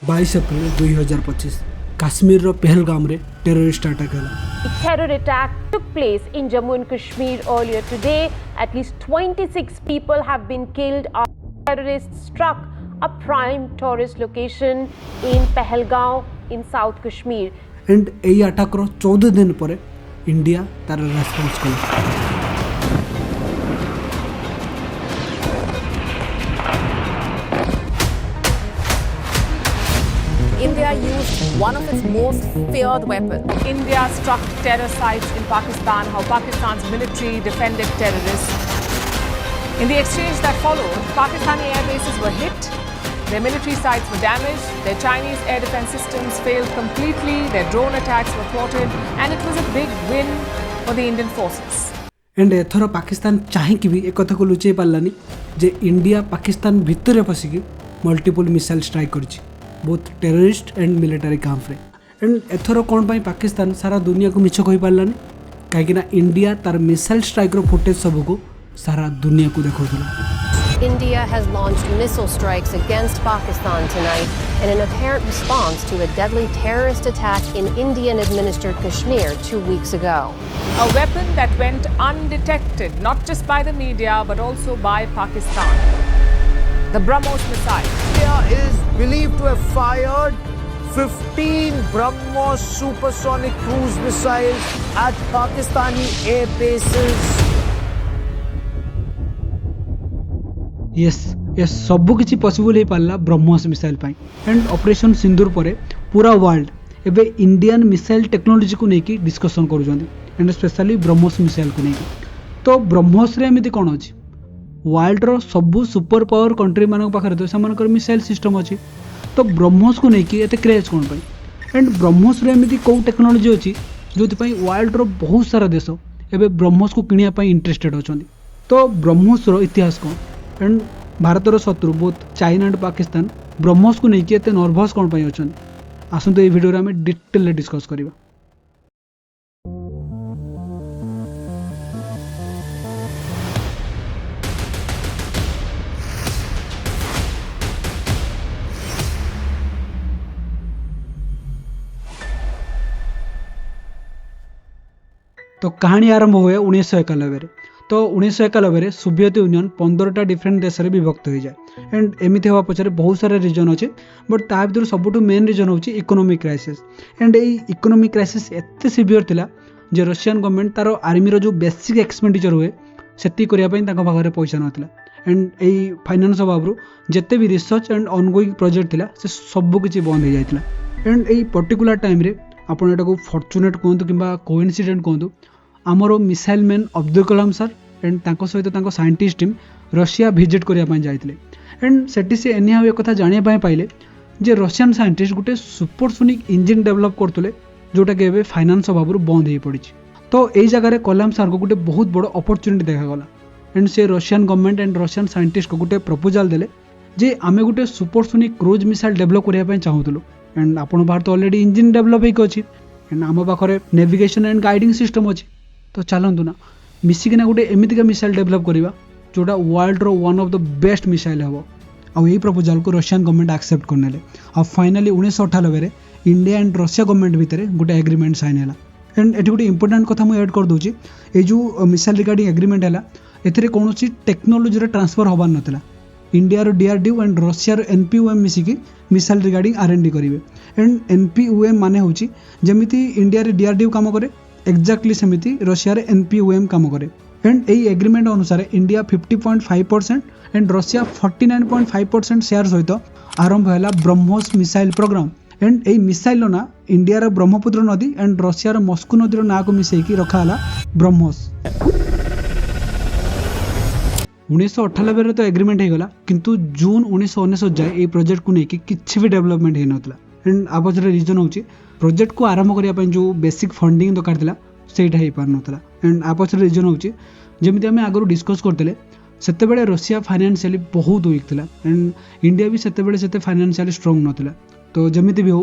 22 April 2025 Kashmir रो पहलगाम रे terrorist attack हला। A terror attack took place in Jammu and Kashmir earlier today. At least 26 people have been killed after terrorists struck a prime tourist location in Pahalgaon in South Kashmir. And एई attack रो 14 दिन पर India तार response कला। India used one of its most feared weapons. India struck terror sites in Pakistan, how Pakistan's military defended terrorists. In the exchange that followed, Pakistani air bases were hit, their military sites were damaged, their Chinese air defense systems failed completely, their drone attacks were thwarted, and it was a big win for the Indian forces. And एथर पाकिस्तान चाहिए भी एक कथा को लुचै पार्लानी जे India Pakistan भितर पशिकी multiple missile strike करछि both terrorist and military camp रे। And एथर कौन पाई पाकिस्तान सारा दुनिया को मिछ कहि पार्लानी कहीं इंडिया तार मिसाइल स्ट्राइक रो फुटेज सब को सारा दुनिया को देखौथला। India has launched missile strikes against Pakistan tonight in an apparent response to a deadly terrorist attack in Indian-administered Kashmir 2 weeks ago. A weapon that went undetected, not just by the media, but also by Pakistan. The BrahMos missile. India is believed to have fired 15 BrahMos supersonic cruise missiles at Pakistani air bases. यस ये सब किसी possible हो पाला BrahMos missile पाई। And operation Sindoor पर पूरा world एबे इंडियन मिसाइल टेक्नोलोजी को लेकिन डिस्कसन करूछन एंड स्पेशली ब्रह्मोस मिसाइल को लेकिन। तो ब्रह्मोस रे एमिति कोन अछि वर्ल्ड रो सब सुपर पावर कंट्री मान पाखरे तो समानकर मिसाइल सिस्टम अछि। तो ब्रह्मोस को लेकिन एते craze cone pi and BrahMos रे एमिति को टेक्नोलोजी अछि जोति पाई वर्ल्ड रो बहुत सारा देश एबे ब्रह्मोस को किनिया पाई इंटरेस्टेड अछंती। तो ब्रह्मोस रो इतिहास कोन एंड भारतर शत्रु both China and Pakistan BrahMos को लेकिन एते नर्भस कौन पाई अछन आसंतो ए वीडियो रे हमें डिटेल रे डिस्कस करिबा। तो कहानी आरंभ हुए 1991 तो 1991 सोवियत यूनियन 15टा डिफरेंट देश में विभक्त हो जाए एंड एमती हवा पछरे बहुत सारा रिजन अच्छे बट ता भर सबुठ मेन रिजन हूँ इकोनॉमिक क्राइसिस। एंड ये इकोनॉमिक क्राइसिस एत सिवियर थिला जे रशियन गवर्नमेंट तार आर्मी जो बेसिक एक्सपेंडिचर हुए सेति करिया पई ताका पाखरे पैसा नथिला एंड यही फाइनान्स अभाव जिते भी रिसर्च एंड ऑनगोइंग प्रोजेक्ट थिला से सब किछि बंद हो जाइतिला। एंड यही पर्टिकुलर टाइम रे आपण एटा को फॉर्चुनेट कहतु किंबा कोइंसिडेंट कहतु आमर missile man Abdul Kalam sir and तांको सहित तांको साइंटिस्ट टीम रशिया विजिट करने जाइए एंड सेठी से एनी हाउ एक कथा जानिया पाइले जे रशियन साइंटिस्ट गोटे सुपरसोनिक इंजिन डेवलप करते जोटा कि एबे फाइनान्स अभाव बंद हो पड़ी। तो यही जगह कलाम सर को गोटे बहुत बड़ अपॉर्चुनिटी देखागला एंड से Russian government and Russian scientist को गोटे प्रपोजल देले जे आमे गोटे सुपरसोनिक क्रूज मिसाइल डेवलप करने चाहूलु एंड आपण बाहर तो ऑलरेडी इंजिन डेवलप होइक अछि एंड आम पाखरे नेविगेशन एंड गाइडिंग सिस्टम अछि। तो चलतु ना मिसिकिना गोटे एमतीका मिसाइल डेवलप करवा जोटा वर्ल्ड रो one of the best missile हम आउ यही प्रपोजल को रशियन गवर्नमेंट एक्सेप्ट करने आ finally 1998 India and Russia government भितर गोटे एग्रीमेंट साइन है। एंड ये गोटे इंपोर्टाट कथा मुझे एड कर दूसरी ये जो मिसाइल रिगार्डिंग एग्रीमेंट है एथिरे कौनसी टेक्नोलोजी ट्रांसफर हबार नाला India DRDO and Russia NPOM मिसिकी मिसाइल रिगार्डिंग आर&डी करेंगे एंड एनपीयूएम माने होची जेमिति इंडिया डीआरडीओ काम करे एक्जाक्टली सेमिति रशिया एनपीयूएम काम करे एंड यही एग्रीमेंट अनुसार इंडिया 50.5% एंड रशिया 49.5% शेयर सहित आरंभ है ब्रह्मोस मिसाइल प्रोग्राम। एंड यही मिसाइल ना इंडिया ब्रह्मपुत्र नदी एंड रशिया मस्को नदी ना को मिसेकी रखा ब्रह्मोस। 1998 तो एग्रीमेंट हो गला किंतु जून 1999 जाए ये प्रोजेक्ट को लेकिन किसी भी डेवलपमेंट हो नाला एंड आ पचर रिजन हूँ प्रोजेक्ट को आरंभ करने जो बेसिक फंडिंग दरकार था सेटा हो पार नाला एंड आ पचर रिजन हूँ जमी आम आगु डिस्कस करते से रशिया फाइनान्शियली बहुत वीक था एंड इंडिया भी से फाइनान्शियली स्ट्रंग नाला। तो जमी भी हो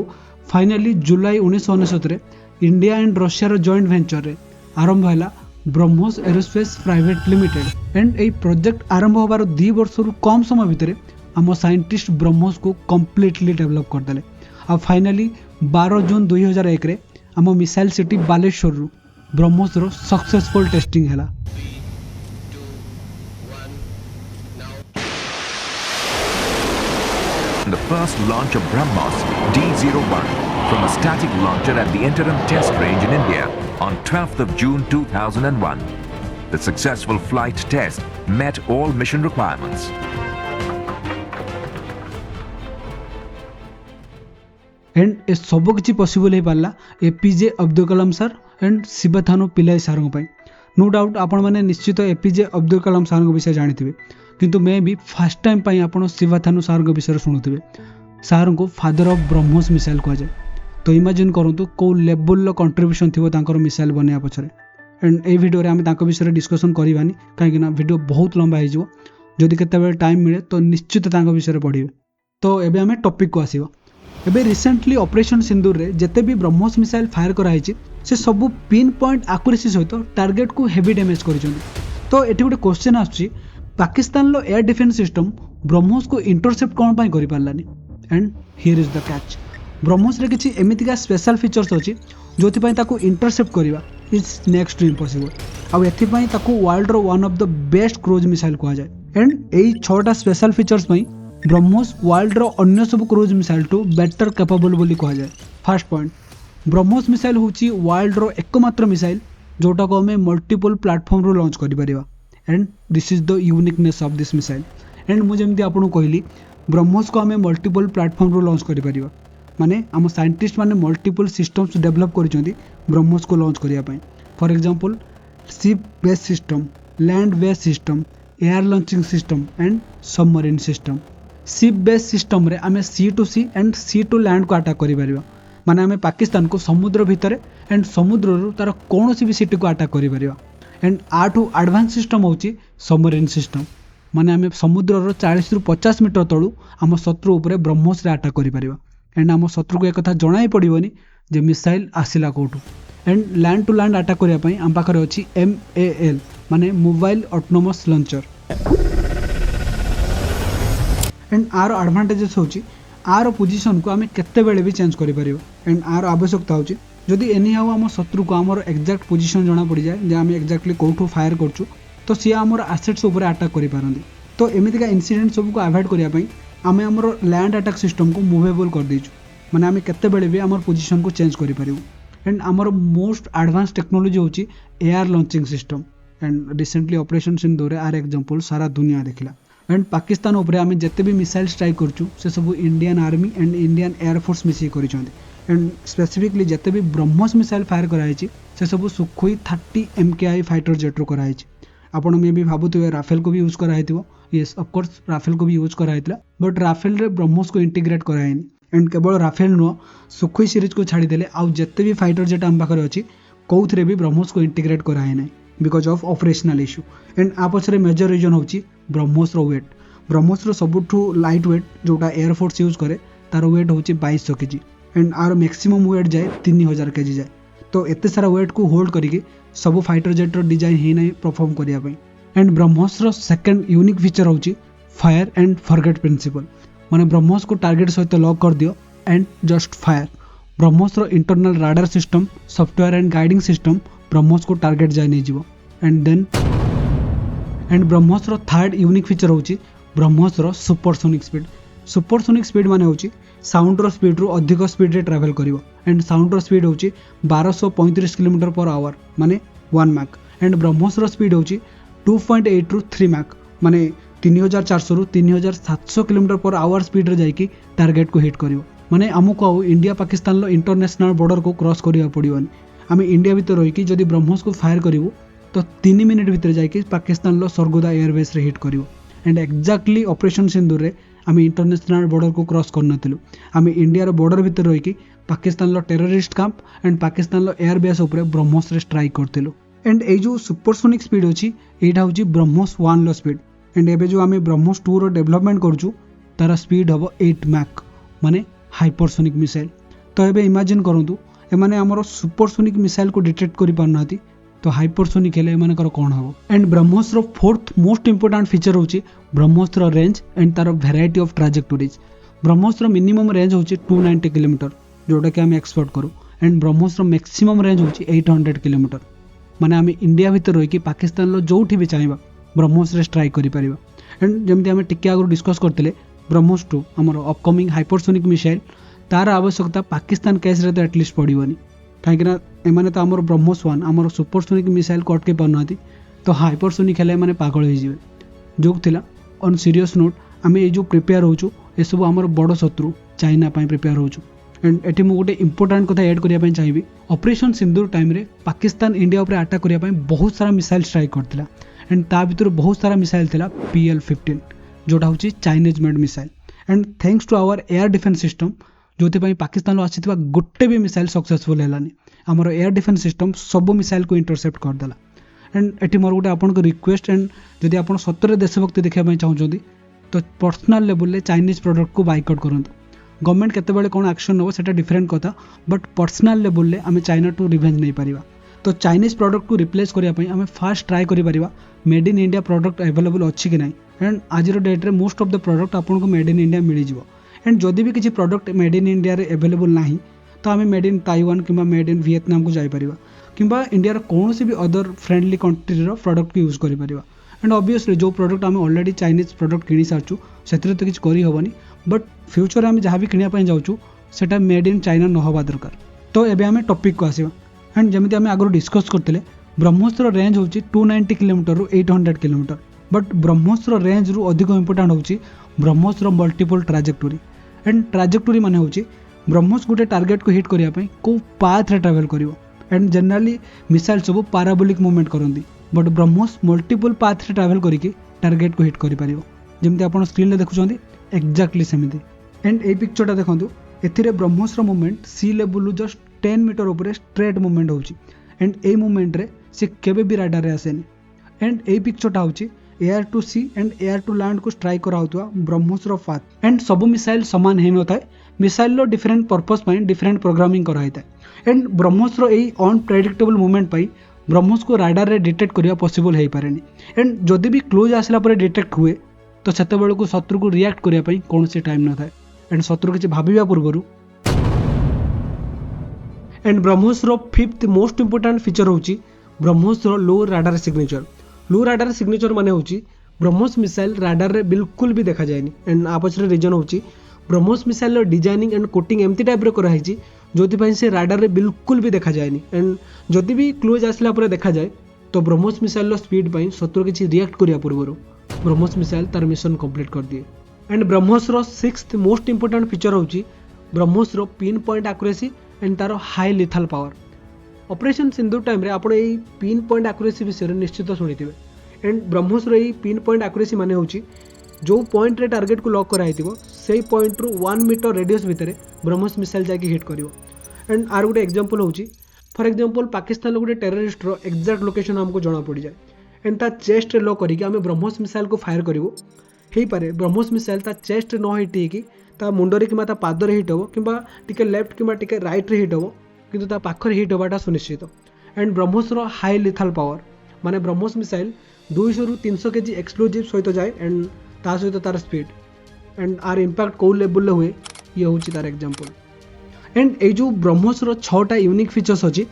finally July 1999 India and Russia joint venture रे आरंभ है BrahMos aerospace private limited and यही प्रोजेक्ट आरंभ होबार 2 वर्ष कम समय भितर आम साइंटिस्ट ब्रह्मोस को कम्प्लीटली डेभलप करदेले। आ फाइनाली 12 जून 2001 रे आम मिसाइल सिटी बालेश्वर रु ब्रह्मोस रो सक्सेसफुल टेस्टिंग हैला। The first launch of BrahMos D-01 from a static launcher at the interim test range in India on 12th of June 2001. The successful flight test met all mission requirements. And ए सब किसी possible हो पाला APJ Abdul Kalam sir and Sivathanu Pillai sir को। No doubt आपण मैंने निश्चित APJ Abdul Kalam sir विषय जानी, किंतु मे भी फर्स्ट टाइम पर आप शिवथानु सर विषय शुणुवे। सर को फादर ऑफ ब्रह्मोस मिसाइल कहुए। तो इमेजिन करूँ कौ लेवल कंट्रीब्यूशन थी मिसाइल बनवा पछरे। एंड ए वीडियो रे आम विषय डिस्कसन करवानी कहीं वीडियो बहुत लंबा हो। जदि केते टाइम मिले तो निश्चित विषय पढ़े। तो एबे आम टॉपिक को आसीबा। एबे रिसेंटली ऑपरेशन सिंदूर रे जेते भी ब्रह्मोस मिसाइल फायर कराई से सबू पिन पॉइंट एक्यूरेसी सहित टार्गेट को हेवी डैमेज करिसेंती। तो एठी गोटे क्वेश्चन आछी पाकिस्तान लो एयर डिफेंस सिस्टम ब्रह्मोस को इंटरसेप्ट कोन पई करि पारलानी। And here is the catch. BrahMos रे किछि एमितिका स्पेशल फीचर्स अछि जोथि पई ताको इंटरसेप्ट करिवा इज नेक्स्ट टू इम्पॉसिबल। आ एथि पई ताको वर्ल्ड रो one of the best cruise missile कहा जाय। एंड एई 6टा स्पेशल फीचर्स पई ब्रह्मोस वर्ल्ड रो अन्य सब cruise missile to better capable बोली कहा जाए। फर्स्ट पॉइंट, ब्रह्मोस मिसाइल होची वर्ल्ड रो एकमात्र मिसाइल जोटा को हमें मल्टीपल प्लेटफॉर्म रो लॉन्च करि परिबा। And this is the uniqueness of this missile. And मुझे जमती आपन कहली ब्रह्मोस को हमें मल्टीपल प्लेटफॉर्म रो लॉन्च करि परिबा, माने आम साइंटिस्ट माने मल्टीपल सिस्टम्स डेवलप करिसेंती ब्रह्मोस को लॉन्च करिया पई। For example ship base system, land base system, air launching system and submarine system. Ship base system रे आमे sea to sea and sea to land को अटैक करि परिबा, माने आमे पाकिस्तान को समुद्र भितर एंड समुद्र रु तार कोनोसी भी सिटी को अटैक करि परिबा। एंड आठू एडवांस सिस्टम होची सबमरीन सिस्टम, माने आमे समुद्र रो 40 रु 50 मीटर तळु आम शत्रु उपरे ब्रह्मोस रे अटैक करि परिबा। एंड आम शत्रु को एक कथा जणाई पड़िबनी जे मिसाइल आसिला कोठू। And land to land attack करिया पई आम पाखरे अछि MAL माने मोबाइल ऑटोनोमस लॉन्चर। एंड आर एडवांटेजेस होची आर पोजीशन को आमे केते बेले भी चेंज करि परिबो। एंड आर आवश्यकता होची जदि एनी हाउ आम शत्रु को आमर एक्जेक्ट पोजीशन जणा पड़ी जाए जे आमे एक्जेक्टली कोठू फायर करछु तो सी आमर एसेट्स ऊपर अटैक करि पारंदी। तो एमितिका इंसिडेंट सब को अवॉइड करिया पई आमे आमर लैंड अटैक सिस्टम को मूवेबल कर देछु, माने आमे केते बेले भी आमर पोजीशन को चेंज करि परिबो। एंड आमर मोस्ट एडवांस टेक्नोलॉजी होची air launching system. And recently operation Sindoor आर एग्जांपल सारा दुनिया देखला। एंड पाकिस्तान उपरे आमे जते भी मिसाइल स्ट्राइक करछु से सब Indian army and Indian air force मिसी करिसंती। एंड स्पेसिफिकली जते भी ब्रह्मोस मिसाइल फायर कराइछि से सब सुखोई 30 MKI फाइटर जेट रो कराइछि। आपण मे भी भाबुथिबे राफेल को भी यूज कराइथिबो। यस ऑफ कोर्स राफेल को भी यूज कराइतला, बट राफेल रे ब्रह्मोस को इंटीग्रेट कराइनि। एंड केवल राफेल नो सुखोई सीरीज को छाड़ी देले आउ जते भी फाइटर जेट हम पाखरे अछि कोउथरे भी ब्रह्मोस को इंटीग्रेट कराइ नै because of operational issue. And आ पछरे मेजर रीजन होची ब्रह्मोस रो वेट। ब्रह्मोस रो सबुठू लाइट वेट जोटा एयरफोर्स यूज करे तार वेट होची 2200 kg। एंड आर मैक्सिमम वेट जाए 3000 kg जाए। तो एते सारा वेट को होल्ड करिके सब फाइटर जेट रो डिजाइन हे नै परफॉर्म करिया पई। एंड ब्रह्मोस रो सेकंड यूनिक फीचर होची फायर एंड फॉरगेट प्रिंसिपल, माने ब्रह्मोस को टारगेट सहित लॉक कर दियो एंड जस्ट फायर। ब्रह्मोस रो internal radar system, software and guiding system BrahMos को टारगेट जाए नहीं जीवो। एंड देन ब्रह्मोस रो थर्ड यूनिक फीचर होची ब्रह्मोस रो सुपरसोनिक स्पीड। सुपरसोनिक स्पीड माने होची साउंड रो स्पीड रो अधिक स्पीड रे ट्रैवल करिवो। एंड साउंड रो स्पीड होची 1235 km/h माने 1 मैक। एंड ब्रह्मोस रो स्पीड होची 2.8 ରୁ 3 मैक माने 3400 ରୁ 3700 km/h स्पीड रे जाइकी टारगेट को हिट करिवो। माने हमको आउ इंडिया पाकिस्तान लो इंटरनेशनल बॉर्डर को क्रॉस करिया पड़िवनी। आम इंडिया भीतर रही जदि ब्रह्मोस को फायर करूँ तो 3 मिनिट भितर जाकि पाकिस्तान लो सरगोदा एयरबेस रे हिट करिवो। एंड एक्जाक्टली ऑपरेशन सिंदूर रे आम इंटरनेशनल बॉर्डर को क्रॉस करनथिलु। आम इंडिया रो बॉर्डर भीतर रही पाकिस्तान लो टेररिस्ट कैंप एंड पाकिस्तान लो एयरबेस उपरे ब्रह्मोस रे स्ट्राइक करथिलु। एंड ए जो सुपरसोनिक स्पीड अछि एटा होची ब्रह्मोस 1 लो स्पीड। एंड एबे जो आम ब्रह्मोस 2 रो डेवलपमेंट करछु तार स्पीड हबो 8 मैक माने हाइपरसोनिक मिसाइल। तो एबे इमेजिन करंतु एमाने हमरो सुपरसोनिक मिसाइल को डिटेक्ट करि पारनाती तो हाइपरसोनिक हेले एमानकर कौन हम एंड ब्रह्मोस्र फोर्थ मोस्ट इंपोर्टाट फीचर होची ब्रह्मोस्र रेंज एंड तार भेराइटी ऑफ ट्राजेक्टोरीज ब्रह्मोस्र मिनिमम रेंज होची 290 किलोमीटर जोटा कि आम एक्सपोर्ट करूँ एंड ब्रह्मोस्र मैक्सिमम रेंज होची 800 किलोमीटर माने आम इंडिया भितर रही पाकिस्तान जो भी चाहिए ब्रह्मोस्र स्ट्राइक करें एंड जमी आम टिके आगु डिस्कस करते ब्रह्मोस 2 आमर अपकमिंग हाइपरसोनिक मिसाइल तार आवश्यकता पाकिस्तान केस रे तो एटलिस्ट पड़ोनी कहीं एमाने तो आमर ब्रह्मोस 1 आमर सुपरसोनिक मिसाइल को अटके पार तो हाइपरसोनिक हेले एमाने पागल हो जो थिला ऑन सीरियस नोट आम ये जो प्रिपेयर होचु ये सब आमर बड़ शत्रु चाइना प्रिपेयर होचु एंड एटी मु गोटे इंपोर्टाट कथा ऐड करने चाहिए ऑपरेशन सिंदूर टाइम रे पाकिस्तान इंडिया उपर अटैक करने बहुत सारा मिसाइल स्ट्राइक करथिला एंड ता भितर बहुत सारा मिसाइल थिला PL-15 जोटा हूँ Chinese made missile and thanks to our air defence system जो पाकिस्तान आसी गोटे भी मिसाइल सक्सेसफुल है आमर एयर डिफेन्स सिस्टम सब मिसाइल को इंटरसेप्ट करदेला एंड एटी मोर गोटे आपको रिक्वेस्ट एंड जदि आप सतरे देशभक्ति देखा चाहते तो पर्सनाल लेवल ले चाइनीज प्रोडक्ट को बाइकआउट करते गवर्नमेंट केतेबेले कौन एक्शन नब सेटा डिफरेंट कथा बट पर्सनाल लेवल ले आम चाइना टू रिवेंज नहीं पारिबा तो चाइनीज प्रोडक्ट को रिप्लेस करने आम फास्ट ट्राए करिपरिबा made in India product available अच्छी कि नहीं एंड आज डेट रे मोस्ट ऑफ द प्रोडक्ट आपको मेड इन इंडिया मिल जाव एंड जदि भी किसी प्रोडक्ट मेड इन इंडिया रे अवेलेबल ना तो आम मेड इन ताइवान कि मेड इन वियतनाम को जापर कि इंडिया कौन भी अदर फ्रेंडली कंट्री प्रोडक्ट को यूज कर एंड ऑब्वियसली जो प्रोडक्ट आम ऑलरेडी चाइनीज प्रोडक्ट किनी सारचु से तो किसी करहबनी बट फ्यूचर आम जहाँ भी किनापी जाऊँ सेटा मेड इन चाइना न हवा दरकार तो एबे आम टॉपिक को आसवा एंड जमी आम आगु डिस्कस करते ब्रह्मोस्र रेंज हूँ 290 किलोमीटर रु 800 किलोमीटर बट ब्रह्मोस्र रेंज रु अधिक इंपोर्टाट हूँ ब्रह्मोस्र मल्टीपल ट्राजेक्टोरी एंड ट्राजेक्टोरी माने हूँ ब्रह्मोस गोटे टार्गेट को हिट करने को पाथ रे ट्रावेल कर एंड जनरली मिसाइल सब पाराबोलिक मूवमेंट करती बट ब्रह्मोस मल्टीपल पाथ रे ट्रावेल करके टार्गेट को हिट कर जमी आप स्क्रीन देखुं एक्जाक्टली सेमती एंड ये पिक्चरटा देखो ए ब्रह्मोस्र मूवमेंट सी लेवल जस्ट 10 मीटर उपर स्ट्रेट मूवमेंट होची एंड ए मूवमेंट रे से केबे भी राडार रे आसेनी एंड ए पिक्चरटा होची air to sea and air to land को स्ट्राइक कराउतवा ब्रह्मोस्र पाथ एंड सब मिसाइल समान है नथाय मिसाइल लो डिफरेंट पर्पस पाई डिफरेंट प्रोग्रामिंग कराइଥାଏ एंड ब्रह्मोस्र ए अनप्रेडिक्टेबल मूवमेंट पाई ब्रह्मोस को राडार रे डिटेक्ट करिया पॉसिबल हे पारेनी एंड जदि भी क्लोज आसला पर डिटेक्ट हुए तो सेते बेल को शत्रु को रिएक्ट करिया पाई कौन से टाइम न थाए एंड शत्रु किछि भाबिबा पूर्वरु एंड ब्रह्मोस्र फिफ्थ मोस्ट इंपोर्टाट फीचर होची ब्रह्मोस्र लो राडार सिग्नेचर माने होची ब्रह्मोस मिसाइल राडार रे बिल्कुल भी देखा जाएनी एंड आपछरे रीजन होची ब्रह्मोस मिसाइल रो डिजाइनिंग एंड कोटिंग एमती टाइप रे करा हिची जोथि से राडार रे बिल्कुल भी देखा जाएनी एंड जदि भी क्लोज आसला पर देखा जाए तो ब्रह्मोस मिसाइल रो स्पीड पाई शत्रु किछि रिएक्ट करिया पूर्वरु ब्रह्मोस मिसाइल तार मिशन कंप्लीट कर दिए एंड ब्रह्मोस रो सिक्स्थ मोस्ट इंपोर्टाट फीचर होची ब्रह्मोस रो पिन पॉइंट एक्यूरेसी एंड तार high lethal power operation Sindoor time रे आपण एई पिन पॉइंट एक्यूरेसी विषय निश्चित शुणिथिबे एंड ब्रह्मोस रो एई पिन पॉइंट एक्यूरेसी माने होची जो पॉइंट रे टार्गेट को लॉक कराइथिबो सेही पॉइंट रु 1 मीटर रेडियस भितर ब्रह्मोस मिसाइल जाके हिट करिवो एंड आर गोटे एग्जांपल होची फॉर एग्जांपल पाकिस्तान लो गोटे टेररिस्ट रो एग्जैक्ट लोकेशन हमको जणा पड़ी जाए एंड ता चेस्ट रे लॉक करिके आमे ब्रह्मोस मिसाइल को फायर करिवो हेई पारे ब्रह्मोस मिसाइल ता चेस्ट न हिट कि ता मुंडरे कि ता पादरे हिट हो किंबा टिके लेफ्ट किंबा टिके राइट रे हिट हो किंतु ता पाखरे हिट होबाटा सुनिश्चित एंड ब्रह्मोस रो हाई लिथल पावर माने ब्रह्मोस मिसाइल 200 रु 300 केजी एक्सप्लोजिव सहित जाए एंड ता सहित तार स्पीड एंड आर इंपैक्ट कौ लेवल ले हुए ये होची तार एग्जांपल एंड ए जो ब्रह्मोस रो 6टा यूनिक फीचर्स अछि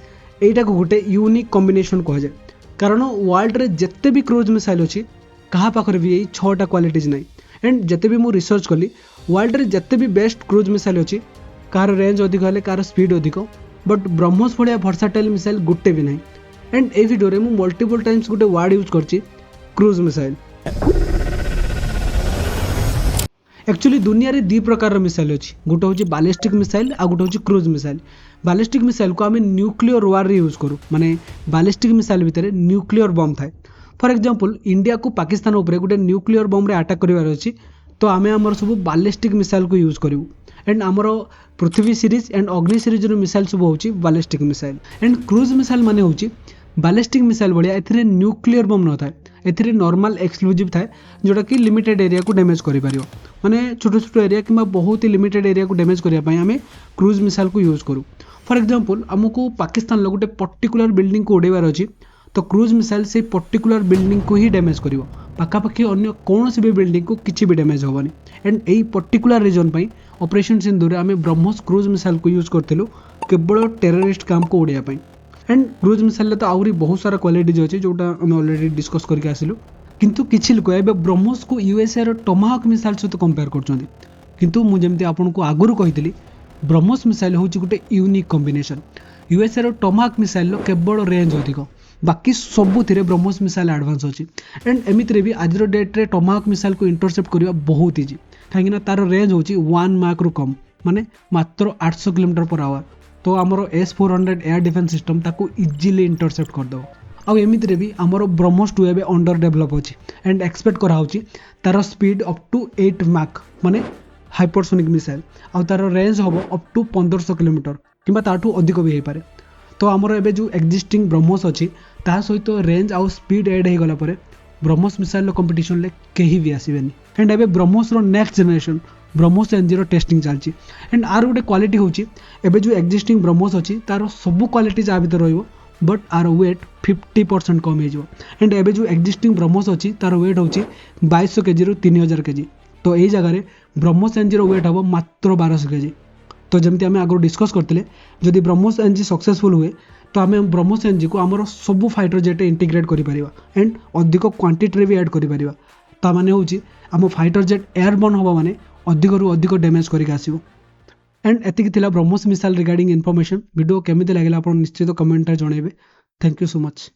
एटा को गोटे यूनिक कॉम्बिनेशन कह जाए कारण वर्ल्ड रे जत्ते भी क्रूज मिसाइल अछि कहा पाखरे भी 6टा क्वालिटीज नहीं एंड जते भी मु रिसर्च कली वर्ल्ड रे जते भी बेस्ट क्रूज मिसाइल अछि कार रेंज अधिक हेले कार स्पीड अधिक बट ब्रह्मोस भलिया वर्साटाइल मिसाइल गोटे भी नहीं एंड ए वीडियो रे मु मल्टीपल टाइम्स गोटे वर्ड यूज करछि क्रूज मिसाइल एक्चुअली दुनिया रे दी प्रकार मिसाइल अछि गोटे होछि बैलिस्टिक मिसाइल आ गोटे होछि क्रूज मिसाइल बैलिस्टिक मिसाइल को आमे न्यूक्लियर वार रे यूज करू माने बैलिस्टिक मिसाइल भितरे न्यूक्लियर बम थाए फॉर एग्जांपल इंडिया को पाकिस्तान ऊपर गोटे न्यूक्लियर बम रे अटैक करिवार अछि तो आमे हमर सब बैलिस्टिक मिसाइल को यूज करू एंड हमर Prithvi series and Agni series रो मिसाइल सब होछि ballistic missile and cruise missile माने होछि बैलिस्टिक मिसाइल भलिया एथिरे न्यूक्लियर बम न थाए एथिरे नॉर्मल एक्सप्लोजिव थाए जोटा कि लिमिटेड एरिया को डैमेज करि पारियो माने छोटो छोटो एरिया किंबा बहुत ही लिमिटेड एरिया को डैमेज करिया पई आमे क्रूज मिसाइल को यूज करू फॉर एग्जांपल हमको पाकिस्तान लो गोटे पर्टिकुलर बिल्डिंग को उड़ेबार अछि तो क्रूज मिसाइल से पर्टिकुलर बिल्डिंग को ही डैमेज करिवो पाखापाखि अन्य कौन भी बिल्डिंग को किसी भी डैमेज होबनी एंड यही पर्टिकुलर रीजन पर ऑपरेशन सिंधुरे आम ब्रह्मोस क्रूज मिसाइल को यूज करथिलु केवल टेररिस्ट काम को उड़िया पाई एंड क्रूज मिसाइल तो आहरी बहुत सारा क्वालिटीज अच्छे जोटा आम ऑलरेडी डिस्कस करके आसिलु किंतु किछि लोक एबे ब्रह्मोस को यूएसए रो टमाहक मिसाइल सहित कंपेयर करछन्ती किंतु मु जेमति आपन को आगुरु कहितली ब्रह्मोस मिसाइल होची गुटे यूनिक कॉम्बिनेशन यूएसए रो टमाहक मिसाइल लो केवल रेंज अधिक बाकी सबुथिरे ब्रह्मोस मिसाइल एडवांस अच्छी एंड एमितिरे भी आज डेट्रे टमाहक मिसाइल को इंटरसेप्ट करवा बहुत इजी कहीं तार रेंज होची 1 मार्क रु कम माने मात्र 800 किलोमीटर पर आवर तो आमर S-400 एयर डिफेंस सिस्टम ताको इजिली इंटरसेप्ट करदेव आउ एमितिरे भी आमर ब्रह्मोस 2 एबे अंडर डेभलप अच्छी एंड एक्सपेक्ट करा होची तार स्पीड अप टू 8 मार्क माने हाइपरसोनिक मिसाइल आउ तार रेंज हम अप टू 1500 किलोमीटर किंबा ताठू अधिक भी हो पारे तो आमर एबे जो एक्जिस्टिंग ब्रह्मोस अच्छी ता सहित रेंज आउ स्पीड एड हो गला परे ब्रह्मोस मिसाइल कंपटीशन ले कहीं भी आसबेनि एंड एबे ब्रह्मोस रो next generation BrahMos NG testing चलती एंड आर गोटे क्वालिटी होची एबे जो एक्जिस्टिंग ब्रह्मोस अच्छी तार सब क्वालिटी आ भीतर रहिबो बट आर वेट 50% कम हो एंड एबे जो एक्जिस्टिंग ब्रह्मोस अच्छी तार वेट होची 2200 केजी रु 3000 केजी तो यही जगह ब्रह्मोस एनजी वेट हम मात्र 1200 केजी तो जमती आम आगु डिस्कस करते जदि ब्रह्मोस एनजी सक्सेसफुल हुए तो आम ब्रह्मोस एनजी को आमर सब फाइटर जेट इंटीग्रेट करें एंड अधिक क्वांटिटी भी ऐड करें ता माने होची आम फाइटर जेट एयरबर्न हवा माने अधिक रु अधिक डैमेज करके आसीबो एंड एतिक थिला BrahMos missile regarding information video केमिति लागला आपण निश्चित कमेंट रे जणाइबे थैंक यू सो मच।